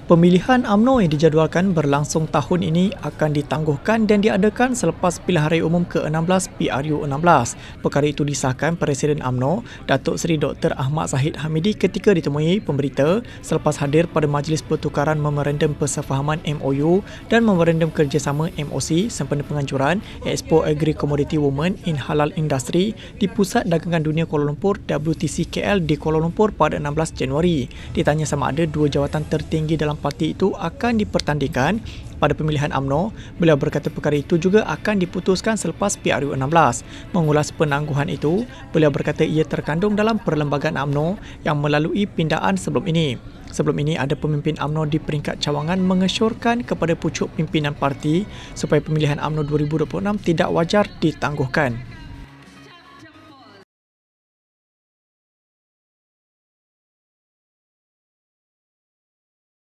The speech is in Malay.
Pemilihan UMNO yang dijadualkan berlangsung tahun ini akan ditangguhkan dan diadakan selepas pilihan raya umum ke-16 PRU16. Perkara itu disahkan Presiden UMNO, Datuk Seri Dr. Ahmad Zahid Hamidi ketika ditemui pemberita selepas hadir pada Majlis Pertukaran Memorandum Persefahaman MOU dan Memorandum Kerjasama MOC sempena penganjuran Expo Agri Commodity Women in Halal Industry di Pusat Dagangan Dunia Kuala Lumpur WTC KL di Kuala Lumpur pada 16 Januari. Ditanya sama ada dua jawatan tertinggi dalam parti itu akan dipertandingkan pada pemilihan UMNO, beliau berkata perkara itu juga akan diputuskan selepas PRU16. Mengulas penangguhan itu, beliau berkata ia terkandung dalam perlembagaan UMNO yang melalui pindaan sebelum ini. Sebelum ini, ada pemimpin UMNO di peringkat cawangan mengesyorkan kepada pucuk pimpinan parti supaya pemilihan UMNO 2026 tidak wajar ditangguhkan.